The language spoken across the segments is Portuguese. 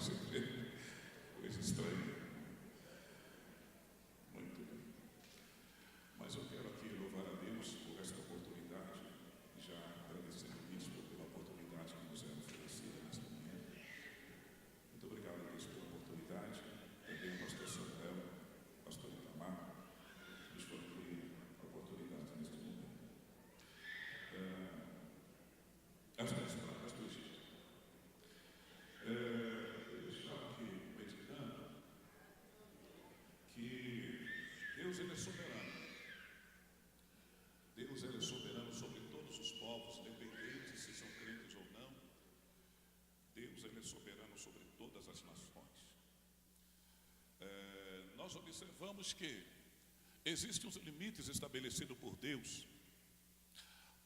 você vê, coisa estranha. Muito bem. Mas eu quero aqui louvar a Deus por esta oportunidade, já agradecendo o bispo pela oportunidade que nos é oferecida nesta manhã. Muito obrigado a Deus pela oportunidade, também ao pastor Samuel, pastor Itamar, que nos foi a oportunidade neste momento. As duas eu estava aqui meditando que Deus ele é soberano. Deus ele é soberano sobre todos os povos, independente se são crentes ou não. Deus ele é soberano sobre todas as nações. Nós observamos que existem os limites estabelecidos por Deus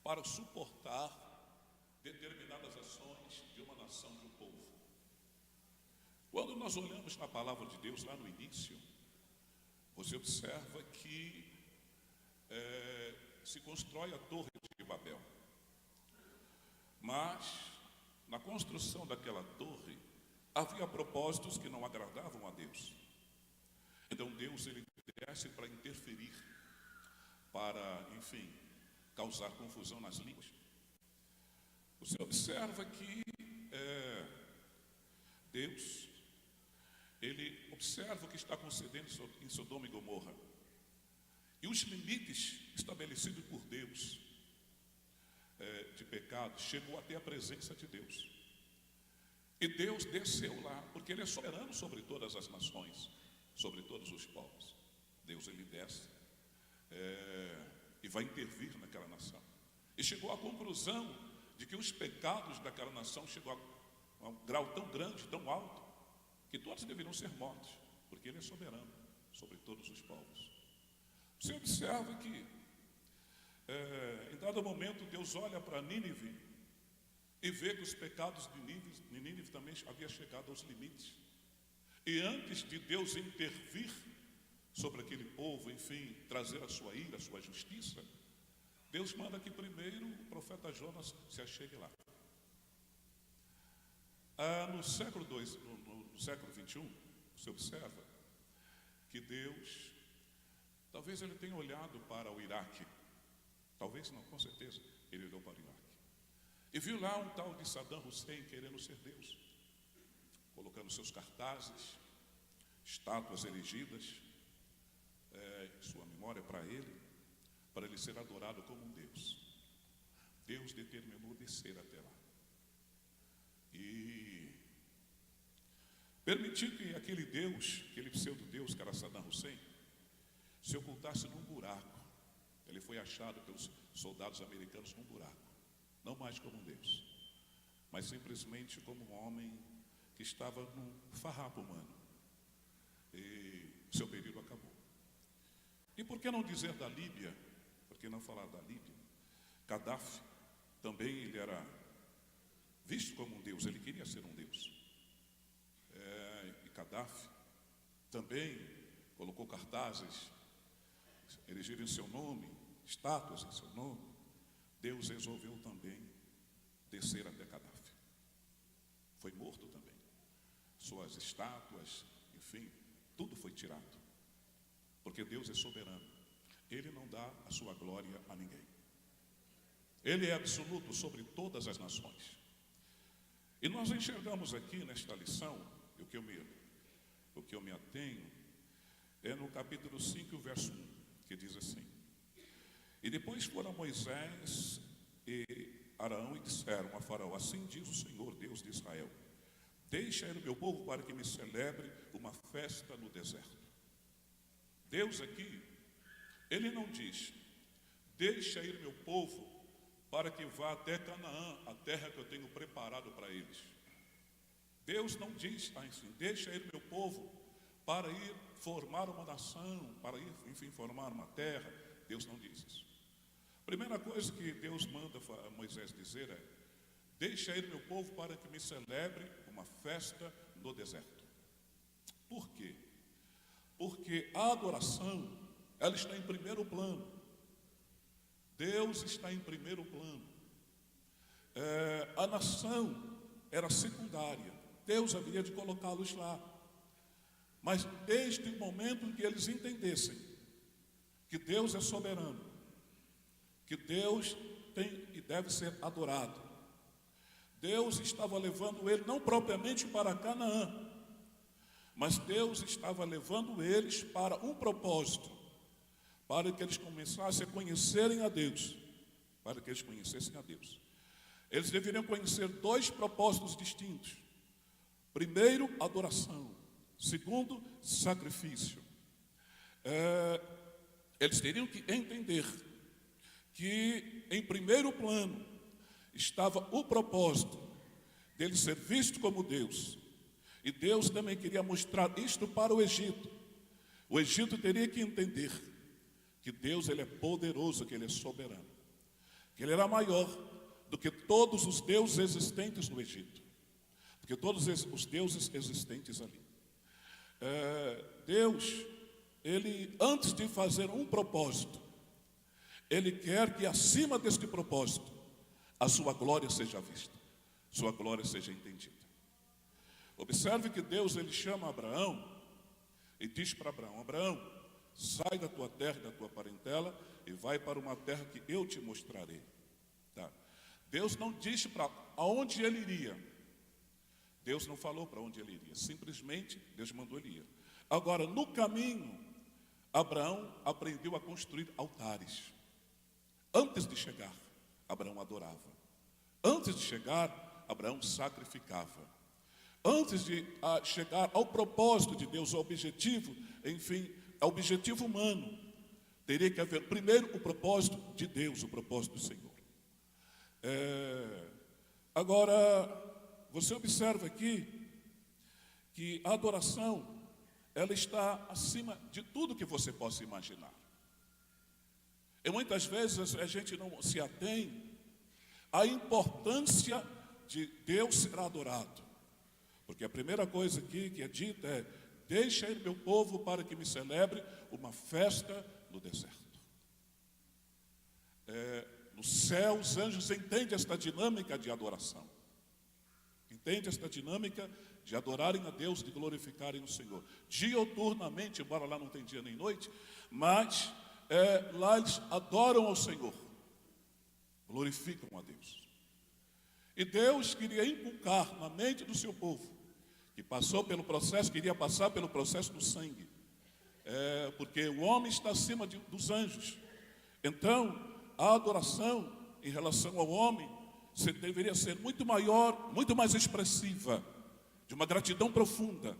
para suportar determinadas ações de uma nação, de um povo. Quando nós olhamos na palavra de Deus lá no início, você observa que se constrói a Torre de Babel. Mas na construção daquela torre havia propósitos que não agradavam a Deus. Então Deus ele desce para interferir, para, enfim, causar confusão nas línguas. Você observa que Deus, ele observa o que está concedendo em Sodoma e Gomorra. E os limites estabelecidos por Deus de pecado chegou até a presença de Deus. E Deus desceu lá, porque ele é soberano sobre todas as nações, sobre todos os povos. Deus ele desce e vai intervir naquela nação. E chegou à conclusão de que os pecados daquela nação chegou a um grau tão grande, tão alto, que todos deveriam ser mortos, porque ele é soberano sobre todos os povos. Você observa que em dado momento Deus olha para Nínive e vê que os pecados de Nínive também havia chegado aos limites. E antes de Deus intervir sobre aquele povo, enfim, trazer a sua ira, a sua justiça, Deus manda que primeiro o profeta Jonas se achegue lá. No século XXI, você observa que Deus, talvez ele tenha olhado para o Iraque, talvez não, com certeza, ele olhou para o Iraque, e viu lá um tal de Saddam Hussein querendo ser Deus, colocando seus cartazes, estátuas erigidas, sua memória para ele ser adorado como um Deus. Deus determinou descer até lá e permitiu que aquele Deus, aquele pseudo-Deus que era Saddam Hussein, se ocultasse num buraco. Ele foi achado pelos soldados americanos num buraco, não mais como um Deus, mas simplesmente como um homem que estava num farrapo humano, e seu período acabou. E por que não dizer da Líbia? Por que não falar da Líbia? Gaddafi também ele era visto como um Deus, ele queria ser um Deus. E Gaddafi também colocou cartazes, erigiram em seu nome, estátuas em seu nome. Deus resolveu também descer até Gaddafi. Foi morto também. Suas estátuas, enfim, tudo foi tirado. Porque Deus é soberano. Ele não dá a sua glória a ninguém. Ele é absoluto sobre todas as nações. E nós enxergamos aqui nesta lição, o que eu me atenho, é no capítulo 5, verso 1, que diz assim: E depois foram Moisés e Arão e disseram a Faraó: Assim diz o Senhor Deus de Israel: Deixa ir o meu povo para que me celebre uma festa no deserto. Deus aqui, ele não diz: Deixa ir meu povo para que vá até Canaã, a terra que eu tenho preparado para eles. Deus não diz assim: Deixa ir meu povo para ir formar uma nação, para ir, enfim, formar uma terra. Deus não diz isso. Primeira coisa que Deus manda a Moisés dizer é: Deixa ir meu povo para que me celebre uma festa no deserto. Por quê? Porque a adoração, ela está em primeiro plano. Deus está em primeiro plano. A nação era secundária. Deus haveria de colocá-los lá. Mas desde o momento em que eles entendessem que Deus é soberano, que Deus tem e deve ser adorado, Deus estava levando ele não propriamente para Canaã, mas Deus estava levando eles para um propósito, para que eles começassem a conhecerem a Deus, para que eles conhecessem a Deus. Eles deveriam conhecer dois propósitos distintos. Primeiro, adoração. Segundo, sacrifício. Eles teriam que entender que, em primeiro plano, estava o propósito dele ser visto como Deus. E Deus também queria mostrar isto para o Egito. O Egito teria que entender que Deus, ele é poderoso, que ele é soberano, que ele era maior do que todos os deuses existentes no Egito, do que todos os deuses existentes ali. Deus, ele, antes de fazer um propósito, ele quer que acima deste propósito a sua glória seja vista, sua glória seja entendida. Observe que Deus, ele chama Abraão e diz para Abraão: Abraão, sai da tua terra e da tua parentela e vai para uma terra que eu te mostrarei. Tá? Deus não disse para aonde ele iria. Deus não falou para onde ele iria. Simplesmente Deus mandou ele ir. Agora, no caminho, Abraão aprendeu a construir altares. Antes de chegar, Abraão adorava. Antes de chegar, Abraão sacrificava. Antes de chegar ao propósito de Deus, ao objetivo, enfim, ao objetivo humano, teria que haver primeiro o propósito de Deus, o propósito do Senhor. Agora, você observa aqui que a adoração, ela está acima de tudo que você possa imaginar. E muitas vezes a gente não se atém à importância de Deus ser adorado. Porque a primeira coisa aqui que é dita é: deixa ir meu povo para que me celebre uma festa no deserto. No céu, os anjos entendem esta dinâmica de adoração. Entendem esta dinâmica de adorarem a Deus, de glorificarem o Senhor. Dioturnamente, embora lá não tem dia nem noite, mas lá eles adoram ao Senhor, glorificam a Deus. E Deus queria inculcar na mente do seu povo, que passou pelo processo, queria passar pelo processo do sangue, porque o homem está acima dos anjos. Então, a adoração em relação ao homem deveria ser muito maior, muito mais expressiva, de uma gratidão profunda,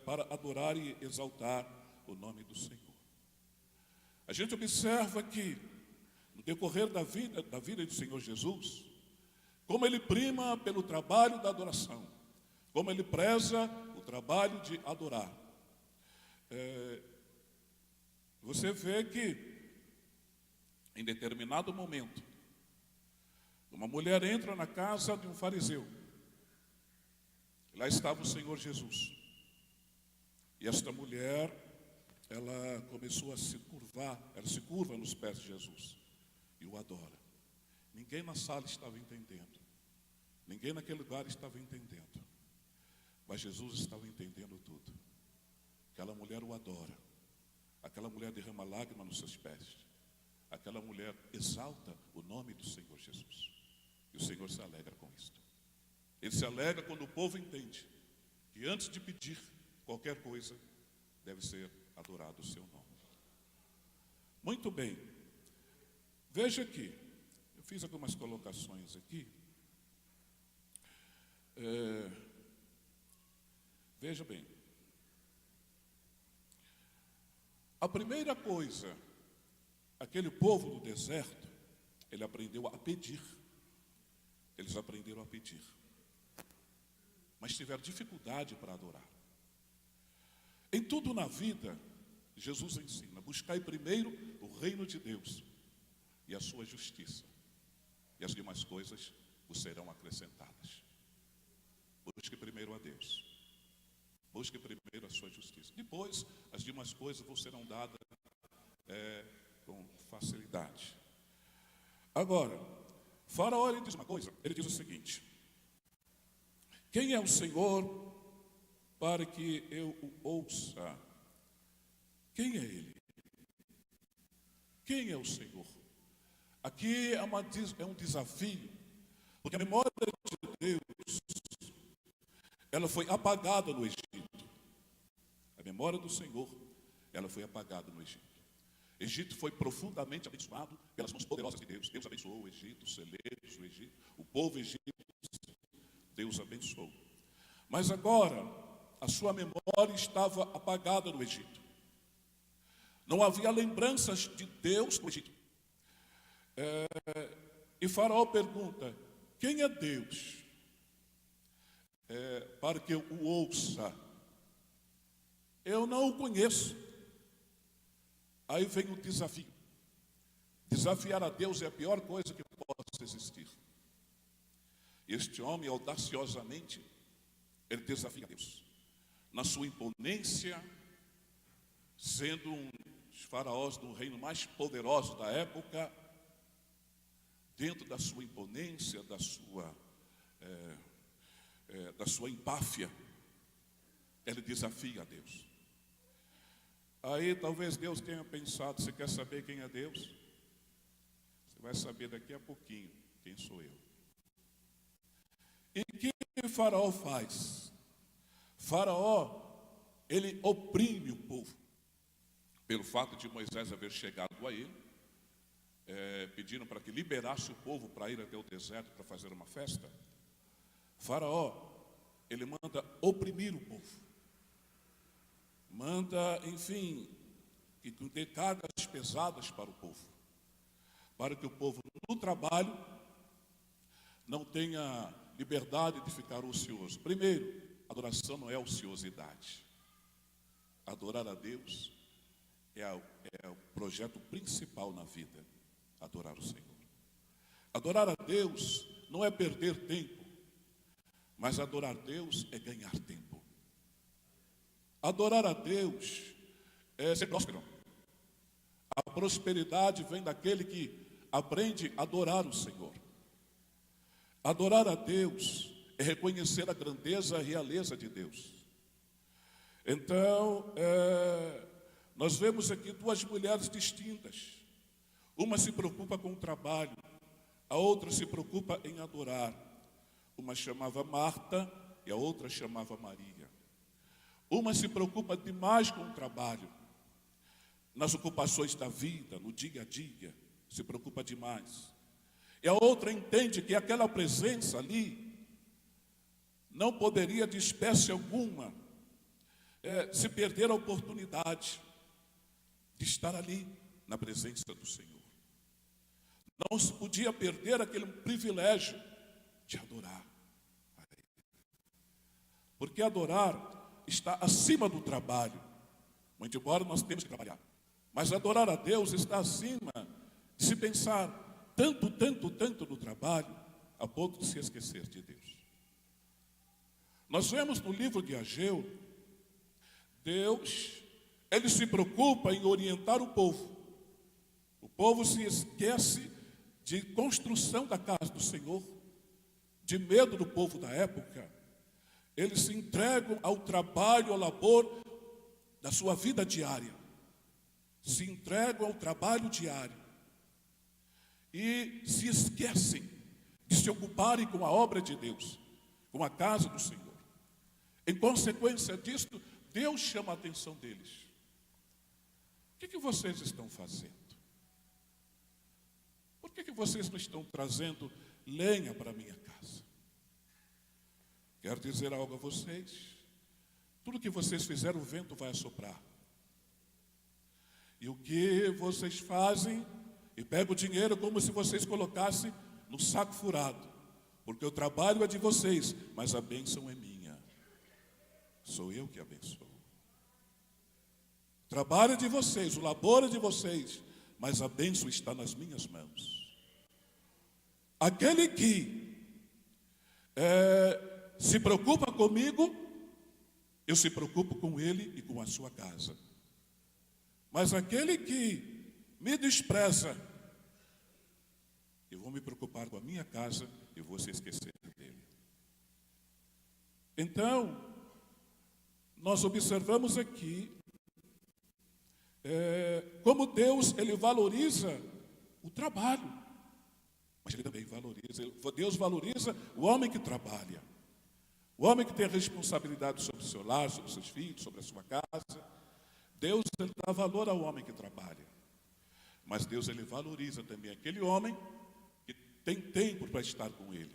para adorar e exaltar o nome do Senhor. A gente observa que, no decorrer da vida do Senhor Jesus, como ele prima pelo trabalho da adoração, como ele preza o trabalho de adorar. Você vê que, em determinado momento, uma mulher entra na casa de um fariseu. Lá estava o Senhor Jesus. E esta mulher, ela começou a se curvar, ela se curva nos pés de Jesus e o adora. Ninguém na sala estava entendendo. Ninguém naquele lugar estava entendendo. Mas Jesus estava entendendo tudo. Aquela mulher o adora. Aquela mulher derrama lágrima nos seus pés. Aquela mulher exalta o nome do Senhor Jesus. E o Senhor se alegra com isto. Ele se alegra quando o povo entende que antes de pedir qualquer coisa, deve ser adorado o seu nome. Muito bem. Veja aqui. Eu fiz algumas colocações aqui. Veja bem. A primeira coisa, aquele povo do deserto, ele aprendeu a pedir. Eles aprenderam a pedir. Mas tiveram dificuldade para adorar. Em tudo na vida, Jesus ensina: buscai primeiro o reino de Deus e a sua justiça, e as demais coisas vos serão acrescentadas. Busque primeiro a Deus. Busque primeiro a sua justiça. Depois, as demais coisas vos serão dadas com facilidade. Agora, Faraó, ele diz uma coisa, ele diz o seguinte: Quem é o Senhor para que eu o ouça? Quem é Ele? Quem é o Senhor? Aqui é um desafio, porque a memória de Deus, ela foi apagada no Egito. A memória do Senhor, ela foi apagada no Egito. O Egito foi profundamente abençoado pelas mãos poderosas de Deus. Deus abençoou o Egito, os celeiros do Egito, o povo egípcio, Deus abençoou. Mas agora, a sua memória estava apagada no Egito. Não havia lembranças de Deus no Egito. E Faraó pergunta: quem é Deus? Para que eu o ouça. Eu não o conheço. Aí vem o desafio. Desafiar a Deus é a pior coisa que possa existir. Este homem, audaciosamente, ele desafia a Deus. Na sua imponência, sendo um dos faraós do reino mais poderoso da época, dentro da sua imponência, da sua empáfia, ele desafia a Deus. Aí talvez Deus tenha pensado: você quer saber quem é Deus? Você vai saber daqui a pouquinho quem sou eu. E o que Faraó faz? Faraó, ele oprime o povo. Pelo fato de Moisés haver chegado a ele, pedindo para que liberasse o povo para ir até o deserto para fazer uma festa. Faraó, ele manda oprimir o povo. Manda, enfim, que dê cargas pesadas para o povo, para que o povo no trabalho não tenha liberdade de ficar ocioso. Primeiro, adoração não é ociosidade. Adorar a Deus é o projeto principal na vida, adorar o Senhor. Adorar a Deus não é perder tempo, mas adorar a Deus é ganhar tempo. Adorar a Deus é ser próspero. A prosperidade vem daquele que aprende a adorar o Senhor. Adorar a Deus é reconhecer a grandeza e a realeza de Deus. Então, nós vemos aqui duas mulheres distintas. Uma se preocupa com o trabalho, a outra se preocupa em adorar. Uma chamava Marta e a outra chamava Maria. Uma se preocupa demais com o trabalho, nas ocupações da vida, no dia a dia, se preocupa demais. E a outra entende que aquela presença ali não poderia, de espécie alguma, se perder a oportunidade de estar ali na presença do Senhor. Não se podia perder aquele privilégio de adorar a Ele. Porque adorar está acima do trabalho. Muito embora nós temos que trabalhar, mas adorar a Deus está acima de se pensar tanto no trabalho, a ponto de se esquecer de Deus. Nós vemos no livro de Ageu, Deus, ele se preocupa em orientar o povo. O povo se esquece de construção da casa do Senhor, de medo do povo da época. Eles se entregam ao trabalho, ao labor da sua vida diária. Se entregam ao trabalho diário. E se esquecem de se ocuparem com a obra de Deus, com a casa do Senhor. Em consequência disto, Deus chama a atenção deles. O que vocês estão fazendo? Por que vocês não estão trazendo lenha para a minha casa? Quero dizer algo a vocês: tudo que vocês fizeram, o vento vai assoprar. E o que vocês fazem, e pegam o dinheiro como se vocês colocassem no saco furado, porque o trabalho é de vocês, mas a bênção é minha. Sou eu que abençoo. O trabalho é de vocês, o labor é de vocês, mas a bênção está nas minhas mãos. Aquele que se preocupa comigo, eu se preocupo com ele e com a sua casa. Mas aquele que me despreza, eu vou me preocupar com a minha casa e vou se esquecer dele. Então, nós observamos aqui como Deus, ele valoriza o trabalho, mas ele também Deus valoriza o homem que trabalha, o homem que tem a responsabilidade sobre o seu lar, sobre os seus filhos, sobre a sua casa. Deus, ele dá valor ao homem que trabalha, mas Deus, ele valoriza também aquele homem que tem tempo para estar com ele,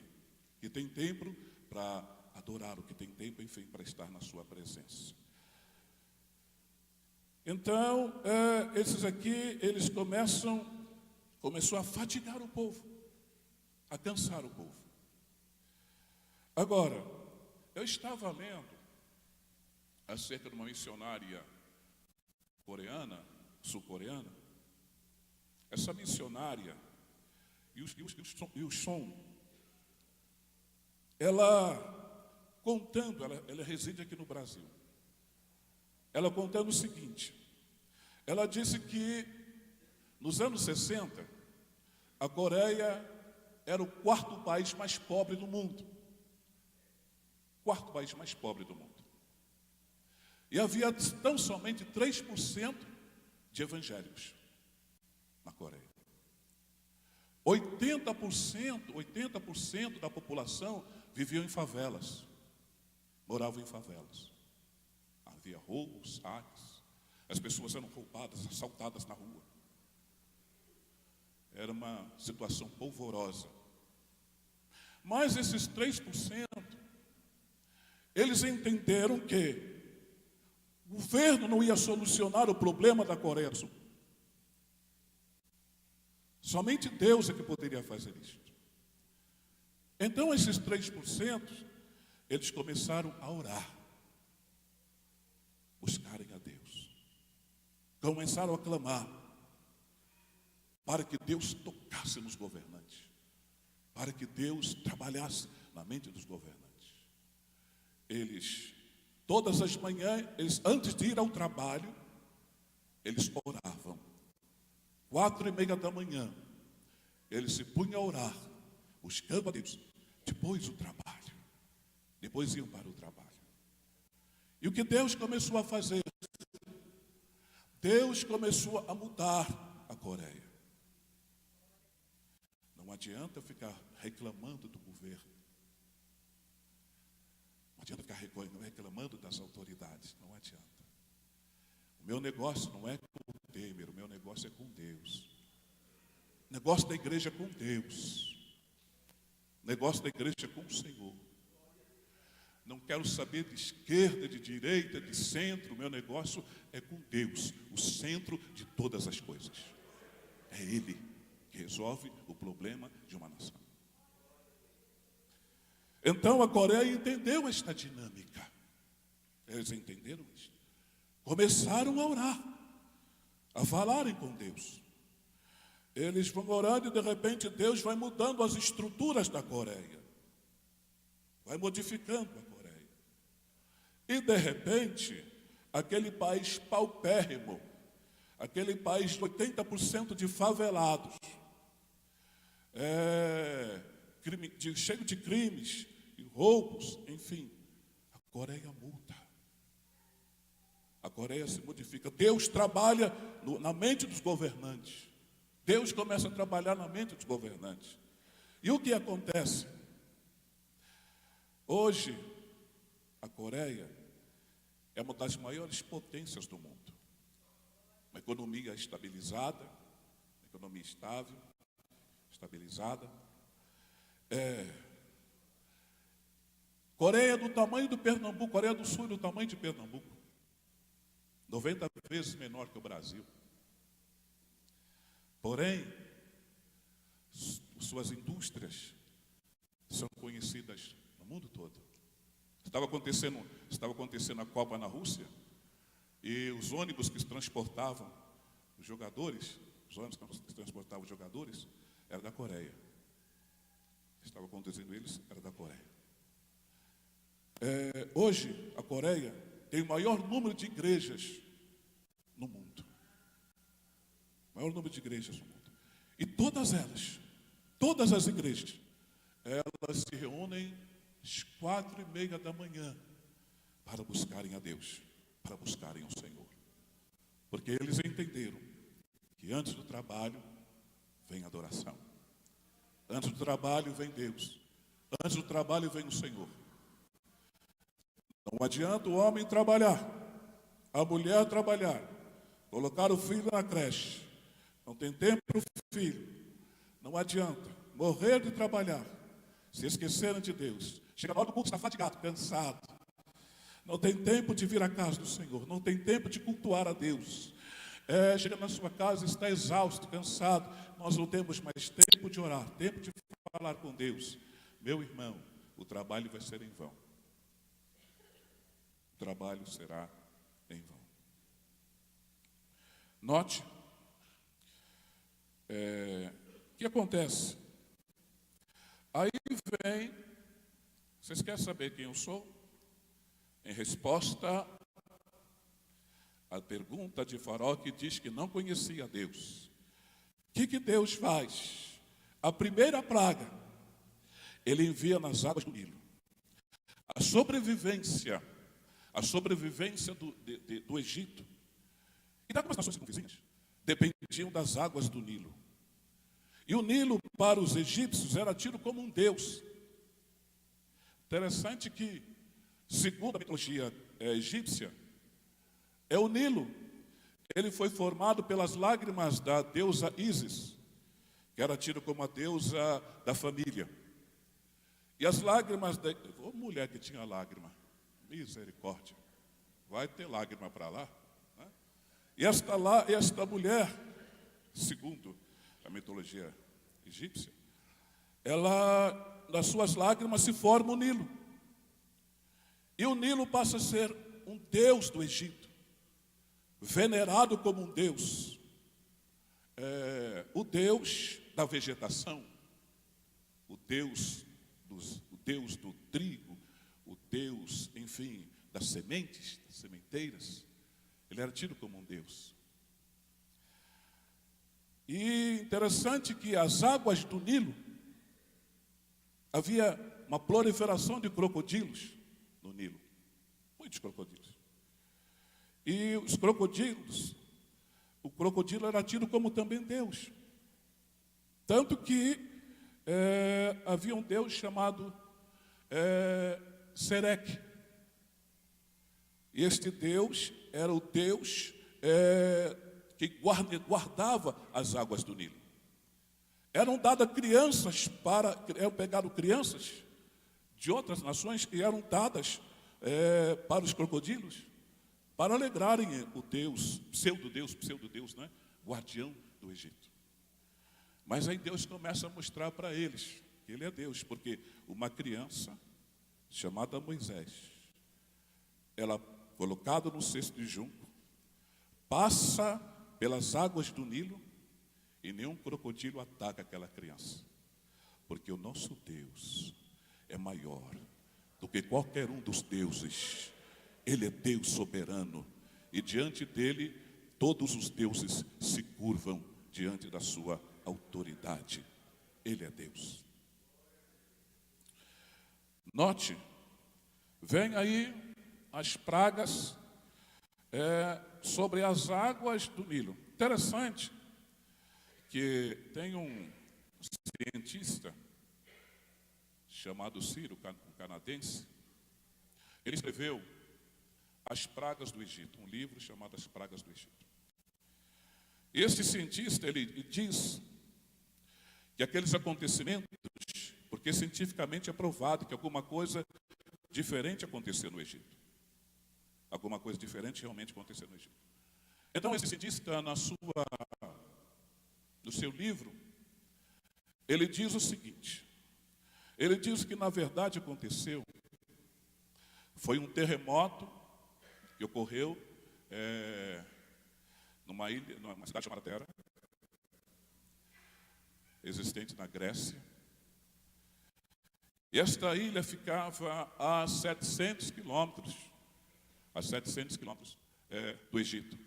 que tem tempo para adorá-lo, que tem tempo, enfim, para estar na sua presença. Então, esses aqui, eles começou a fatigar o povo, a cansar o povo. Agora, eu estava lendo acerca de uma missionária coreana, sul-coreana. Essa missionária, e o som, ela contando, ela reside aqui no Brasil. Ela contando o seguinte: ela disse que nos anos 60, a Coreia era o quarto país mais pobre do mundo. Quarto país mais pobre do mundo. E havia tão somente 3% de evangélicos na Coreia. 80% da população viviam em favelas, moravam em favelas. Havia roubos, saques, as pessoas eram roubadas, assaltadas na rua. Era uma situação polvorosa. Mas esses 3%, eles entenderam que o governo não ia solucionar o problema da Coreia do Sul. Somente Deus é que poderia fazer isso. Então esses 3%, eles começaram a orar, buscarem a Deus, começaram a clamar para que Deus tocasse nos governantes, para que Deus trabalhasse na mente dos governantes. Eles, todas as manhãs, antes de ir ao trabalho, eles oravam. 4:30 da manhã, eles se punham a orar, buscando a Deus. Depois o trabalho, depois iam para o trabalho. E o que Deus começou a fazer? Deus começou a mudar a Coreia. Não adianta ficar reclamando do governo. Não adianta ficar reclamando das autoridades. Não adianta. O meu negócio não é com o Temer, o meu negócio é com Deus. O negócio da igreja é com Deus. O negócio da igreja é com o Senhor. Não quero saber de esquerda, de direita, de centro. O meu negócio é com Deus, o centro de todas as coisas. É Ele que resolve o problema de uma nação. Então a Coreia entendeu esta dinâmica. Eles entenderam isso. Começaram a orar, a falarem com Deus. Eles vão orando e de repente Deus vai mudando as estruturas da Coreia. Vai modificando a Coreia. E de repente, aquele país paupérrimo, aquele país de 80% de favelados, cheio de crimes e roubos, enfim, a Coreia muda. A Coreia se modifica. Deus trabalha na mente dos governantes. Deus começa a trabalhar na mente dos governantes. E o que acontece? Hoje, a Coreia é uma das maiores potências do mundo. Uma economia estabilizada, uma economia estável, estabilizada. Coreia do tamanho do Pernambuco, Coreia do Sul do tamanho de Pernambuco. 90 vezes menor que o Brasil. Porém, suas indústrias são conhecidas no mundo todo. Estava acontecendo a Copa na Rússia, e os ônibus que transportavam os jogadores, eram da Coreia. Estava conduzindo eles, era da Coreia. Hoje, a Coreia tem o maior número de igrejas no mundo. O maior número de igrejas no mundo. E todas as igrejas, elas se reúnem às 4:30 da manhã, para buscarem a Deus, para buscarem o Senhor. Porque eles entenderam que antes do trabalho vem adoração. Antes do trabalho vem Deus. Antes do trabalho vem o Senhor. Não adianta o homem trabalhar, a mulher trabalhar, colocar o filho na creche, não tem tempo para o filho. Não adianta morrer de trabalhar, se esquecerem de Deus. Chega na hora do culto, está fatigado, cansado. Não tem tempo de vir à casa do Senhor, não tem tempo de cultuar a Deus. Chega na sua casa, está exausto, cansado. Nós não temos mais tempo de orar, tempo de falar com Deus. Meu irmão, o trabalho vai ser em vão. O trabalho será em vão. Note, o que acontece? Aí vem, vocês querem saber quem eu sou? Em resposta à pergunta de Faraó, que diz que não conhecia Deus. O que Deus faz? A primeira praga, Ele envia nas águas do Nilo. A sobrevivência do Egito e das nações circunvizinhas dependiam das águas do Nilo. E o Nilo, para os egípcios, era tido como um deus. Interessante que, segundo a mitologia egípcia, o Nilo, ele foi formado pelas lágrimas da deusa Ísis, que era tida como a deusa da família. E as lágrimas da... mulher que tinha lágrima, misericórdia, vai ter lágrima para lá, né? E esta mulher, segundo a mitologia egípcia, das suas lágrimas se forma o Nilo. E o Nilo passa a ser um deus do Egito, venerado como um deus. O deus da vegetação, o deus do trigo, o deus, enfim, das sementes, das sementeiras. Ele era tido como um deus. E interessante que as águas do Nilo, havia uma proliferação de crocodilos no Nilo. Muitos crocodilos. E os crocodilos, o crocodilo era tido como também Deus. Tanto que havia um Deus chamado Serek. E este Deus era o Deus que guardava as águas do Nilo. Eram dadas crianças eram pegadas crianças de outras nações e eram dadas para os crocodilos, para alegrarem o Deus, pseudo-Deus, né? Guardião do Egito. Mas aí Deus começa a mostrar para eles que Ele é Deus, porque uma criança chamada Moisés, ela colocada no cesto de junco, passa pelas águas do Nilo e nenhum crocodilo ataca aquela criança, porque o nosso Deus é maior do que qualquer um dos deuses. Ele é Deus soberano e diante dele todos os deuses se curvam diante da sua autoridade. Ele é Deus. Note, vem aí as pragas sobre as águas do Nilo. Interessante que tem um cientista chamado Ciro, um canadense. Ele escreveu As Pragas do Egito, um livro chamado As Pragas do Egito. Este cientista, ele diz que aqueles acontecimentos, porque cientificamente é provado que alguma coisa diferente aconteceu no Egito. Alguma coisa diferente realmente aconteceu no Egito. Então, esse cientista, no seu livro, ele diz o seguinte: ele diz que, na verdade, aconteceu, foi um terremoto que ocorreu numa ilha, numa cidade chamada Terra, existente na Grécia. E esta ilha ficava a 700 quilômetros, do Egito.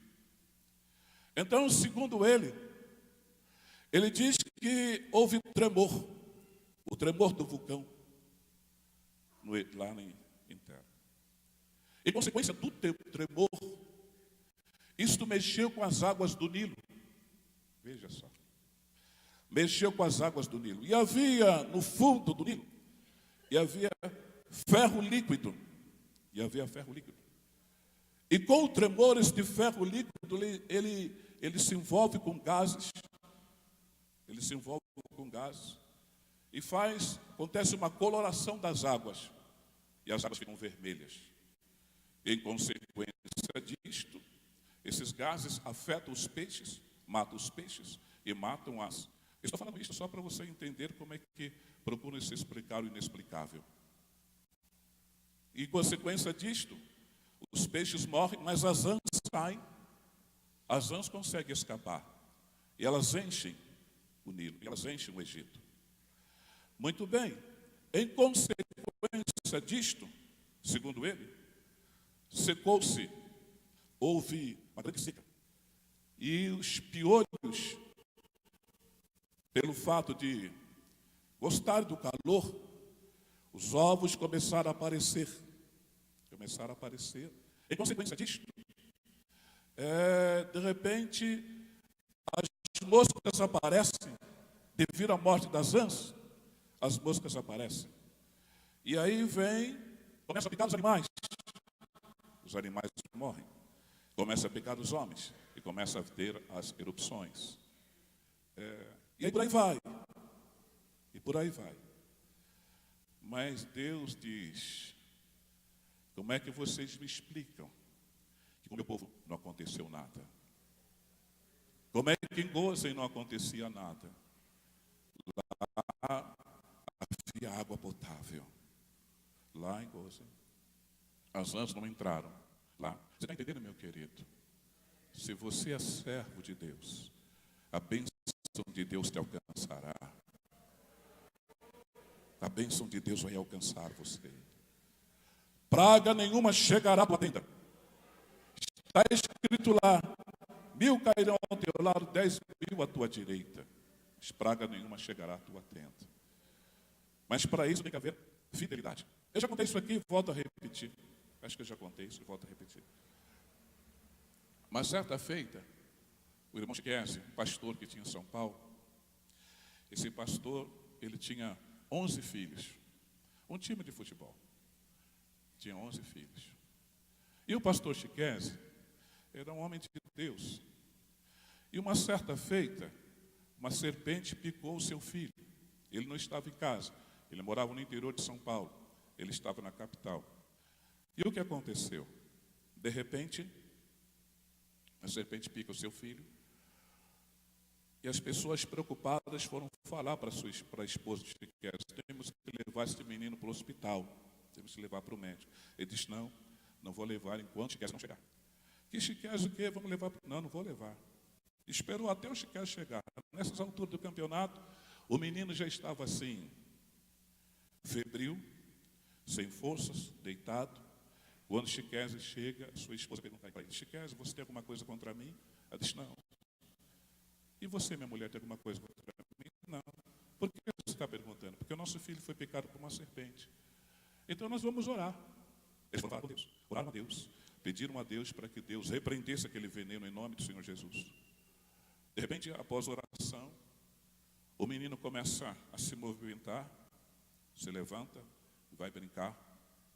Então, segundo ele diz que houve tremor, o tremor do vulcão, lá em terra. Em consequência do tremor, isto mexeu com as águas do Nilo. Veja só. Mexeu com as águas do Nilo. E havia no fundo do Nilo, e havia ferro líquido. E com o tremor, este ferro líquido, ele se envolve com gases. E acontece uma coloração das águas. E as águas ficam vermelhas. Em consequência disto, esses gases afetam os peixes, matam os peixes e matam as... Estou falando isso só para você entender como é que procuram se explicar o inexplicável. E em consequência disto, os peixes morrem, mas as rãs saem. As rãs conseguem escapar. E elas enchem o Nilo, e elas enchem o Egito. Muito bem. Em consequência disto, segundo ele, secou-se, houve uma grande seca. E os piolhos, pelo fato de gostar do calor, os ovos começaram a aparecer. Em consequência disto, de repente, as moscas aparecem, devido à morte das rãs, as moscas aparecem. E aí começa a picar os animais morrem, começa a picar os homens, e começa a ter as erupções. E aí por aí vai. Mas Deus diz: como é que vocês me explicam que com o meu povo não aconteceu nada? Como é que em Gozem não acontecia nada? Lá havia água potável. Lá em Gozem. As rãs não entraram lá. Você está entendendo, meu querido? Se você é servo de Deus, a bênção de Deus te alcançará. A bênção de Deus vai alcançar você. Praga nenhuma chegará à tua tenda. Está escrito lá: 1000 cairão ao teu lado, 10.000 à tua direita. Mas praga nenhuma chegará à tua tenda. Mas para isso tem que haver fidelidade. Eu já contei isso aqui, volto a repetir. Acho que eu já contei isso e volto a repetir. Mas certa feita, o irmão Chiquese, um pastor que tinha em São Paulo, esse pastor, ele tinha 11 filhos. Um time de futebol. Tinha 11 filhos. E o pastor Chiquese era um homem de Deus. E uma certa feita, uma serpente picou o seu filho. Ele não estava em casa. Ele morava no interior de São Paulo. Ele estava na capital. E o que aconteceu? De repente, a serpente pica o seu filho. E as pessoas preocupadas foram falar para a esposa de Chiquese: temos que levar esse menino para o hospital. Temos que levar para o médico. Ele disse: não vou levar enquanto Chiquese não chegar. Que Chiquese o quê? Vamos levar? Não vou levar. Esperou até o Chiquese chegar. Nessas alturas do campeonato, o menino já estava assim, febril, sem forças, deitado. Quando Chiquese chega, sua esposa pergunta para ele: Chiquese, você tem alguma coisa contra mim? Ela disse: não. E você, minha mulher, tem alguma coisa contra mim? Não. Por que você está perguntando? Porque o nosso filho foi picado por uma serpente. Então nós vamos orar. Eles foram falar com Deus, oraram a Deus, pediram a Deus para que Deus repreendesse aquele veneno em nome do Senhor Jesus. De repente, após a oração, o menino começa a se movimentar, se levanta, vai brincar,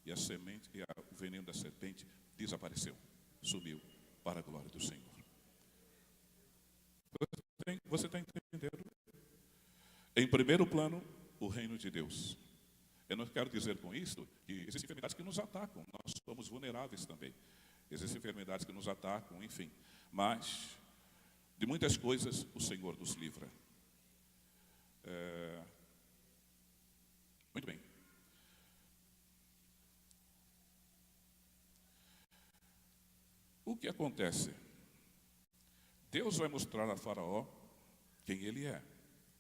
e o veneno da serpente desapareceu, sumiu para a glória do Senhor. Você está entendendo? Em primeiro plano, o reino de Deus. Eu não quero dizer com isso que existem enfermidades que nos atacam. Nós somos vulneráveis também. Existem enfermidades que nos atacam, enfim. Mas, de muitas coisas, o Senhor nos livra. Muito bem. O que acontece? Deus vai mostrar a Faraó quem ele é.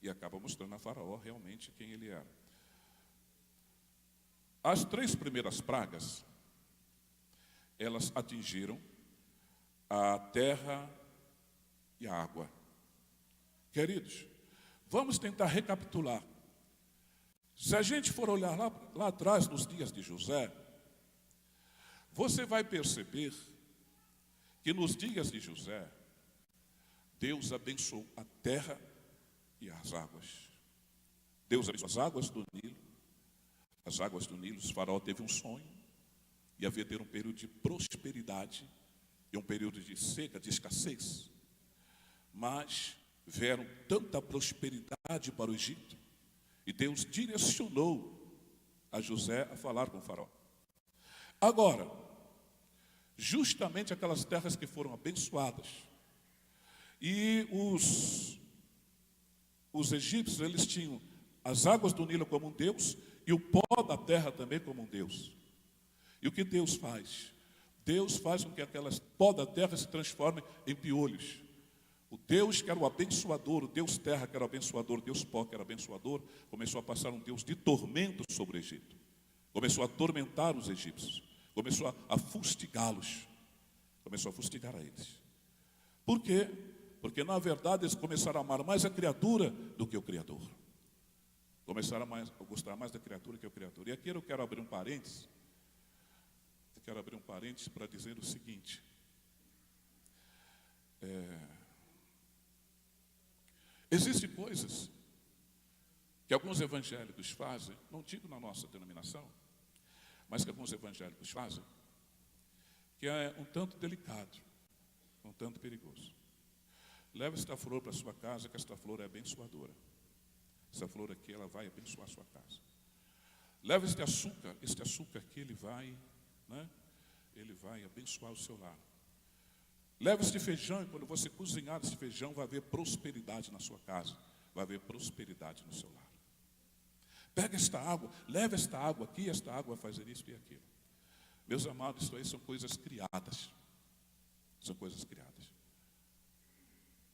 E acaba mostrando a Faraó realmente quem ele era. As 3 primeiras pragas, elas atingiram a terra e a água. Queridos, vamos tentar recapitular. Se a gente for olhar lá atrás, nos dias de José, você vai perceber que nos dias de José, Deus abençoou a terra e as águas. Deus abençoou as águas do Nilo. As águas do Nilo, o faraó teve um sonho. E havia ter um período de prosperidade e um período de seca, de escassez. Mas vieram tanta prosperidade para o Egito. E Deus direcionou a José a falar com o faraó. Agora, justamente aquelas terras que foram abençoadas, e os egípcios, eles tinham as águas do Nilo como um Deus, e o pó da terra também como um Deus. E o que Deus faz? Deus faz com que aquelas pó da terra se transformem em piolhos. O Deus que era o abençoador, o Deus terra que era o abençoador, o Deus pó que era abençoador, começou a passar um Deus de tormento sobre o Egito. Começou a atormentar os egípcios. Começou a fustigá-los. Começou a fustigar a eles. Por quê? Porque, na verdade, eles começaram a amar mais a criatura do que o Criador. Começaram a gostar mais da criatura que o Criador. E aqui eu quero abrir um parênteses. Eu quero abrir um parênteses para dizer o seguinte. Existem coisas que alguns evangélicos fazem, não digo na nossa denominação, mas que alguns evangélicos fazem, que é um tanto delicado, um tanto perigoso. Leva esta flor para a sua casa, que esta flor é abençoadora. Essa flor aqui, ela vai abençoar a sua casa. Leva este açúcar aqui, ele vai abençoar o seu lar. Leva este feijão, e quando você cozinhar este feijão, vai haver prosperidade na sua casa, vai haver prosperidade no seu lar. Pega esta água, leva esta água aqui, esta água vai fazer isso e aquilo. Meus amados, isso aí são coisas criadas. São coisas criadas.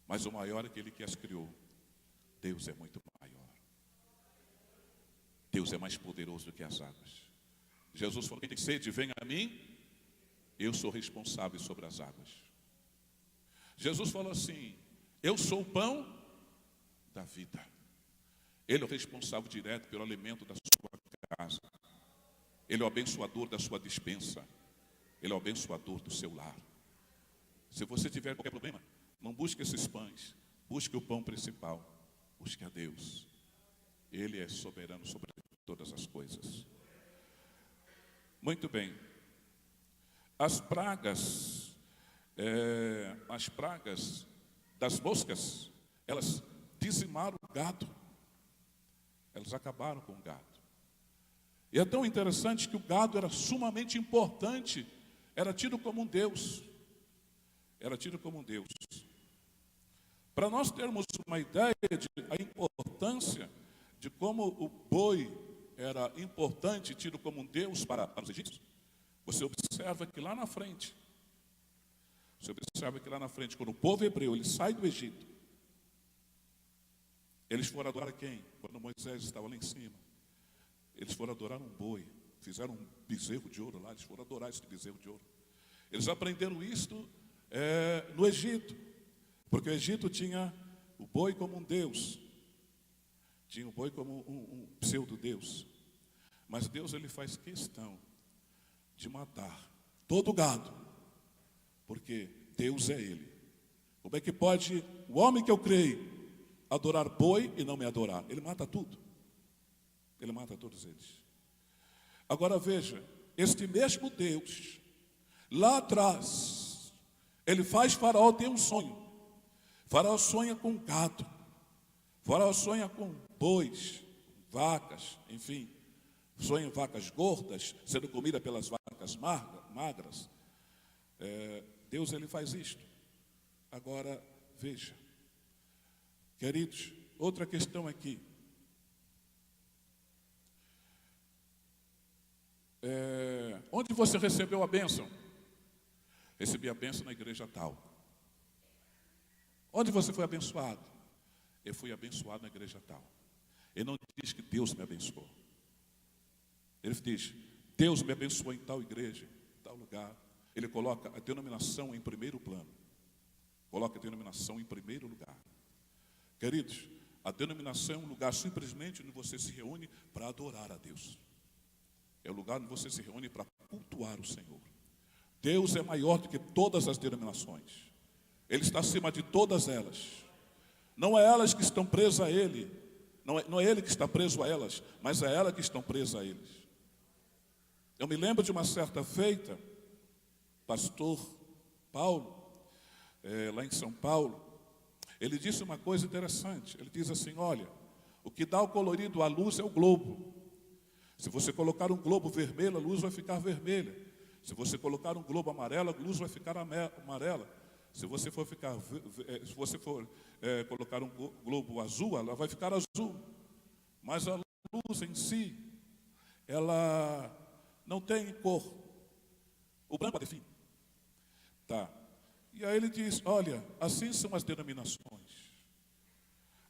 Mas o maior é aquele que as criou. Deus é muito maior. Deus é mais poderoso do que as águas. Jesus falou: quem tem sede, venha a mim, eu sou responsável sobre as águas. Jesus falou assim: eu sou o pão da vida. Ele é o responsável direto pelo alimento da sua casa. Ele é o abençoador da sua despensa. Ele é o abençoador do seu lar. Se você tiver qualquer problema, não busque esses pães. Busque o pão principal. Busque a Deus. Ele é soberano sobre todas as coisas. Muito bem. As pragas das moscas, elas dizimaram o gado. Elas acabaram com o gado. E é tão interessante que o gado era sumamente importante. Era tido como um Deus. Era tido como um Deus. Para nós termos uma ideia da importância de como o boi era importante, tido como um Deus para os egípcios, você observa que lá na frente, quando o povo hebreu ele sai do Egito, eles foram adorar quem? Quando Moisés estava lá em cima, eles foram adorar um boi, fizeram um bezerro de ouro lá, eles foram adorar esse bezerro de ouro. Eles aprenderam isto no Egito, porque o Egito tinha o boi como um Deus, tinha o boi como um pseudo-Deus. Mas Deus, ele faz questão de matar todo o gado, porque Deus é Ele. Como é que pode o homem que eu creio adorar boi e não me adorar? Ele mata tudo. Ele mata todos eles. Agora veja, este mesmo Deus, lá atrás, ele faz Faraó ter um sonho. Faraó sonha com gado. Faraó sonha com bois, vacas, enfim. Sonha em vacas gordas, sendo comida pelas vacas magras. Deus, ele faz isto. Agora, veja. Queridos, outra questão aqui. Onde você recebeu a bênção? Recebi a bênção na igreja tal. Onde você foi abençoado? Eu fui abençoado na igreja tal. Ele não diz que Deus me abençoou. Ele diz: Deus me abençoou em tal igreja, em tal lugar. Ele coloca a denominação em primeiro plano. Coloca a denominação em primeiro lugar. Queridos, A denominação é um lugar simplesmente onde você se reúne para adorar a Deus. É o lugar onde você se reúne para cultuar o Senhor. Deus é maior do que todas as denominações. Ele está acima de todas elas. Não é elas que estão presas a Ele. Não é Ele que está preso a elas, mas é ela que estão presas a eles. Eu me lembro de uma certa feita, pastor Paulo, lá em São Paulo, ele disse uma coisa interessante. Ele diz assim: olha, o que dá o colorido à luz é o globo. Se você colocar um globo vermelho, a luz vai ficar vermelha. Se você colocar um globo amarelo, a luz vai ficar amarela. Se você for colocar um globo azul, ela vai ficar azul. Mas a luz em si, ela não tem cor. O branco define. Tá. E aí ele diz: olha, assim são as denominações.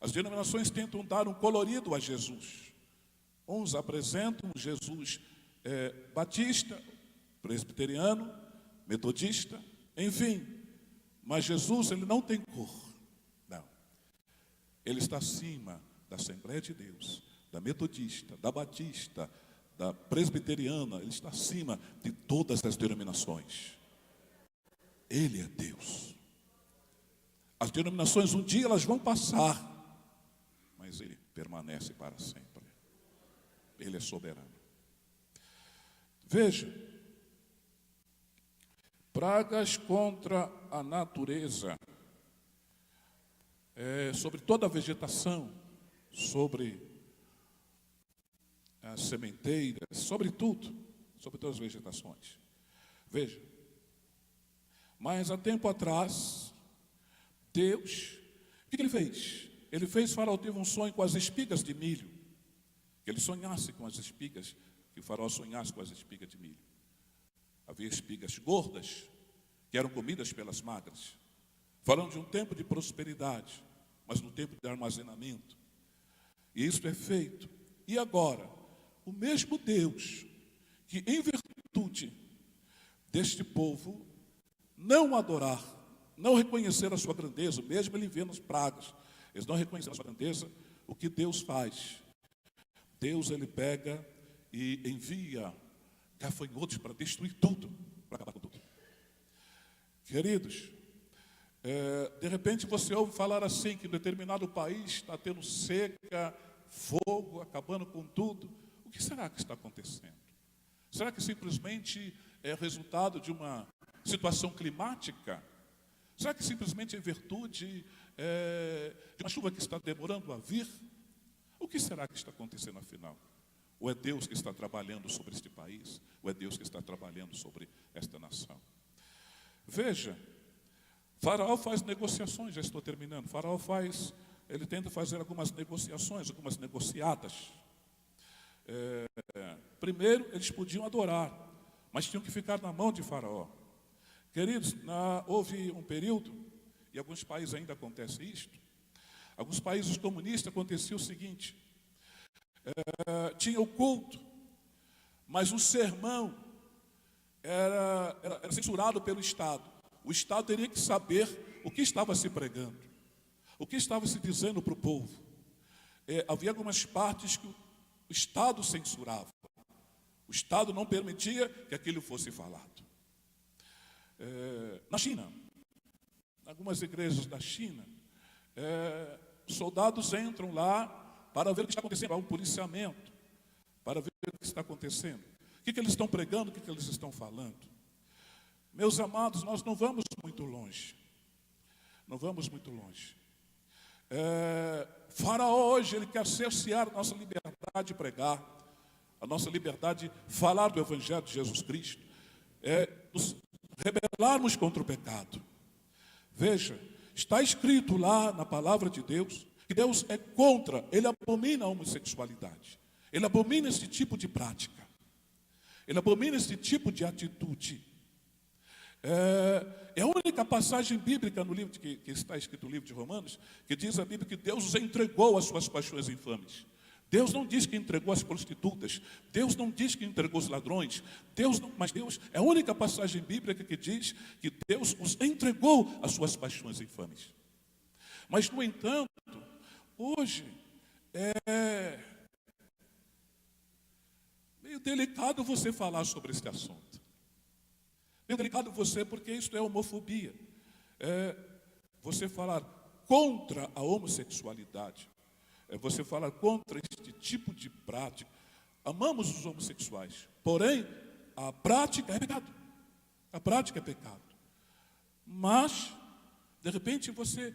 As denominações tentam dar um colorido a Jesus. Uns apresentam Jesus batista, presbiteriano, metodista, enfim. Mas Jesus, ele não tem cor. Não. Ele está acima da Assembleia de Deus, da metodista, da batista, da presbiteriana. Ele está acima de todas as denominações. Ele é Deus. As denominações um dia elas vão passar, mas Ele permanece para sempre. Ele é soberano. Veja, pragas contra a natureza, sobre toda a vegetação, sobre as sementeiras, sobre tudo, sobre todas as vegetações. Veja, mas há tempo atrás, Deus, o que Ele fez? Ele fez Faraó teve um sonho com as espigas de milho, que ele sonhasse com as espigas, que o Faraó sonhasse com as espigas de milho. Havia espigas gordas, que eram comidas pelas magras. Falando de um tempo de prosperidade, mas no tempo de armazenamento. E isso é feito. E agora, o mesmo Deus, que em virtude deste povo não adorar, não reconhecer a sua grandeza, mesmo ele vendo as pragas, eles não reconheceram a sua grandeza, o que Deus faz? Deus, ele pega e envia gafanhotos para destruir tudo, para acabar com tudo. Queridos, de repente você ouve falar assim, que em determinado país está tendo seca, fogo, acabando com tudo. O que será que está acontecendo? Será que simplesmente é resultado de uma situação climática? Será que simplesmente é virtude de uma chuva que está demorando a vir? O que será que está acontecendo afinal? Ou é Deus que está trabalhando sobre este país? Ou é Deus que está trabalhando sobre esta nação? Veja, Faraó faz negociações, já estou terminando. Faraó ele tenta fazer algumas negociações, algumas negociadas. Primeiro, eles podiam adorar, mas tinham que ficar na mão de Faraó. Queridos, houve um período, e alguns países ainda acontece isto. Alguns países comunistas acontecia o seguinte: tinha o culto, mas o sermão era censurado pelo Estado. O Estado teria que saber o que estava se pregando, o que estava se dizendo para o povo. Havia algumas partes que o Estado censurava. O Estado não permitia que aquilo fosse falado. Na China, algumas igrejas da China, soldados entram lá para ver o que está acontecendo, há um policiamento, para ver o que está acontecendo. O que eles estão pregando, o que eles estão falando. Meus amados, nós não vamos muito longe. Não vamos muito longe. Faraó hoje, ele quer cercear a nossa liberdade de pregar, a nossa liberdade de falar do Evangelho de Jesus Cristo, nos rebelarmos contra o pecado. Veja, está escrito lá na palavra de Deus, que Deus é contra, Ele abomina a homossexualidade, Ele abomina esse tipo de prática, Ele abomina esse tipo de atitude. É a única passagem bíblica no livro que está escrito no livro de Romanos, que diz a Bíblia que Deus os entregou às suas paixões infames. Deus não diz que entregou as prostitutas, Deus não diz que entregou os ladrões, mas Deus é a única passagem bíblica que diz que Deus os entregou às suas paixões infames. Mas, no entanto, hoje é meio delicado você falar sobre esse assunto. Meio delicado você, porque isso é homofobia. É você falar contra a homossexualidade. É você falar contra este tipo de prática. Amamos os homossexuais, porém, a prática é pecado. A prática é pecado. Mas, de repente, você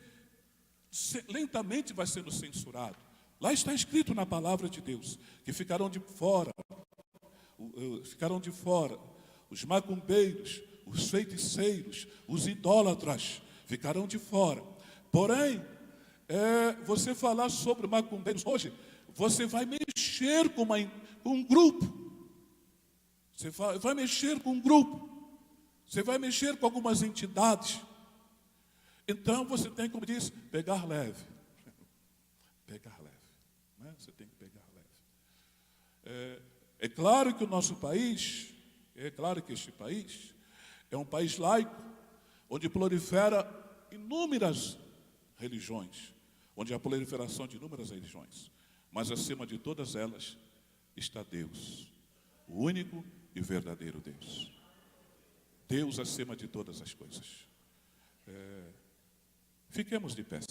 lentamente vai sendo censurado. Lá está escrito na palavra de Deus que ficarão de fora os macumbeiros, os feiticeiros, os idólatras, ficarão de fora. Porém, você falar sobre macumbeiros hoje, você vai mexer com um grupo. Você vai mexer com um grupo. Você vai mexer com algumas entidades. Então você tem, como diz, pegar leve. Pegar leve. Né? Você tem que pegar leve. É claro que o nosso país, este país é um país laico, onde prolifera inúmeras religiões, onde há proliferação de inúmeras religiões. Mas acima de todas elas está Deus, o único e verdadeiro Deus. Deus acima de todas as coisas. Fiquemos de pé.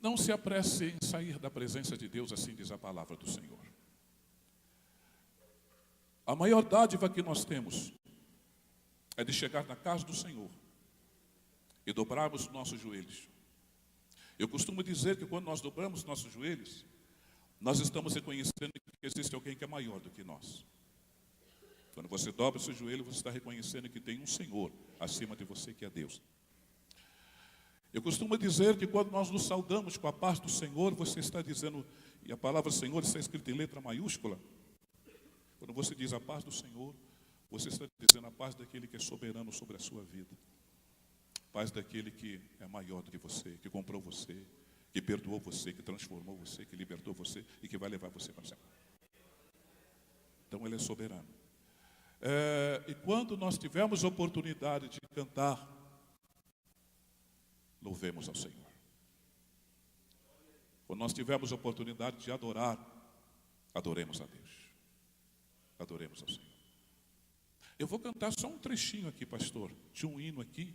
Não se apresse em sair da presença de Deus, assim diz a palavra do Senhor. A maior dádiva que nós temos é de chegar na casa do Senhor e dobrarmos os nossos joelhos. Eu costumo dizer que quando nós dobramos os nossos joelhos, nós estamos reconhecendo que existe alguém que é maior do que nós. Quando você dobra o seu joelho, você está reconhecendo que tem um Senhor acima de você, que é Deus. Eu costumo dizer que quando nós nos saudamos com a paz do Senhor, você está dizendo, e a palavra Senhor está escrita em letra maiúscula. Quando você diz a paz do Senhor, você está dizendo a paz daquele que é soberano sobre a sua vida. Paz daquele que é maior do que você, que comprou você, que perdoou você, que transformou você, que libertou você e que vai levar você para o céu. Então Ele é soberano. E quando nós tivermos oportunidade de cantar, louvemos ao Senhor. Quando nós tivermos oportunidade de adorar, adoremos a Deus. Adoremos ao Senhor. Eu vou cantar só um trechinho aqui, pastor, de um hino aqui.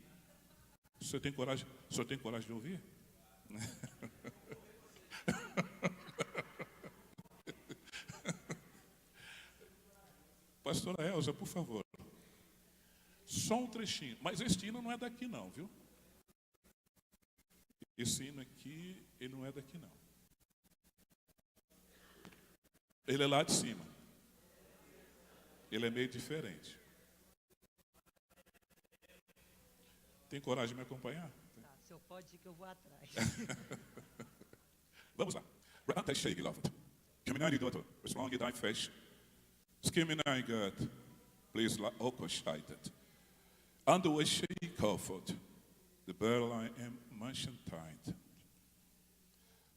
O senhor tem coragem de ouvir? Pastora Elza, por favor. Só um trechinho. Mas este hino não é daqui não, viu? Esse hino aqui, ele não é daqui não. Ele é lá de cima. Ele é meio diferente. Tem coragem de me acompanhar? Tá, o senhor pode ir que eu vou atrás. Vamos lá. Rata shake, love. Caminhar e doutor. Respond that face. Skimming I got. Please la okoshited. And the way shake comfort. The bell I am mansion tight.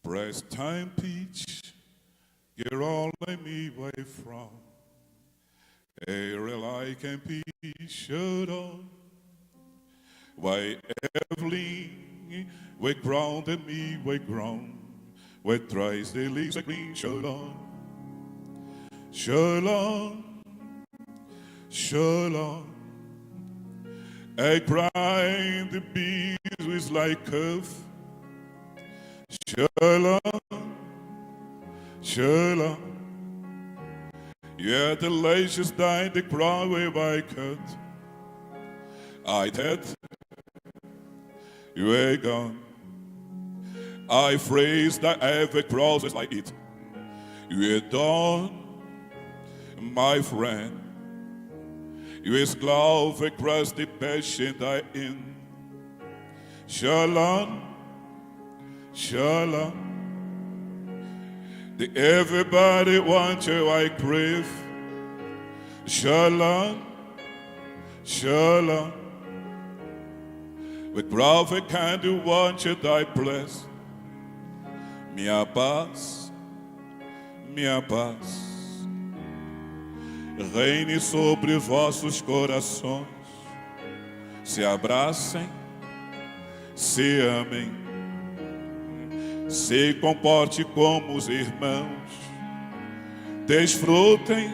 Press time pitch. Get all let me away from. A real I can be shut on. Why Evelyn, we grounded me, we ground. We tries the leaves like green, shalom. Shalom, shalom. I grind the bees with like cuff. Shalom, shalom. Yeah, the lashes died the crown way by cut. I dead. You are gone. I phrase that every cross is like it. You are done, my friend. You is glove across the patient I in. Shalom, shalom. The everybody want you, I crave. Shalom, shalom. With prophet can do want you, thy bless. Minha paz, minha paz reine sobre vossos corações, se abracem, se amem, se comporte como os irmãos, desfrutem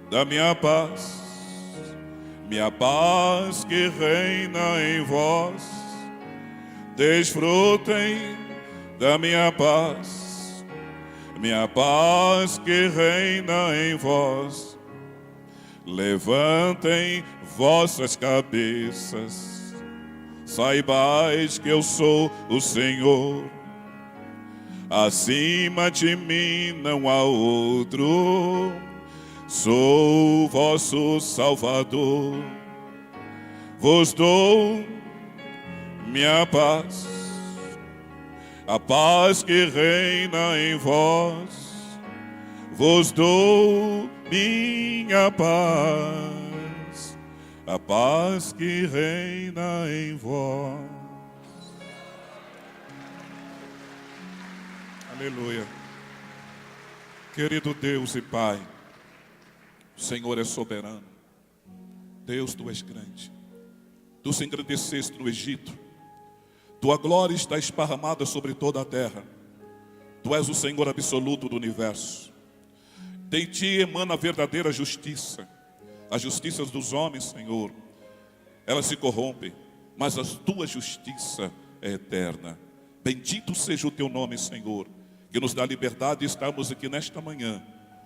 da minha paz que reina em vós, desfrutem da minha paz que reina em vós. Levantem vossas cabeças, saibais que eu sou o Senhor. Acima de mim não há outro, sou o vosso Salvador. Vos dou minha paz, a paz que reina em vós. Vos dou minha paz, a paz que reina em vós. Aleluia. Querido Deus e Pai, o Senhor é soberano. Deus, Tu és grande. Tu se engrandeceste no Egito. Tua glória está esparramada sobre toda a terra. Tu és o Senhor absoluto do universo. De Ti emana a verdadeira justiça. As justiças dos homens, Senhor, elas se corrompem, mas a Tua justiça é eterna. Bendito seja o Teu nome, Senhor, que nos dá liberdade de estarmos aqui nesta manhã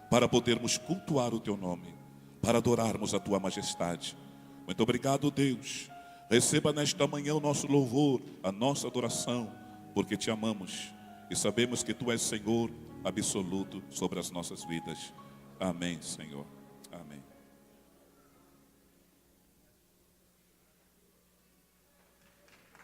para podermos cultuar o Teu nome, para adorarmos a Tua majestade. Muito obrigado, Deus. Receba nesta manhã o nosso louvor, a nossa adoração, porque Te amamos e sabemos que Tu és Senhor absoluto sobre as nossas vidas. Amém, Senhor. Amém.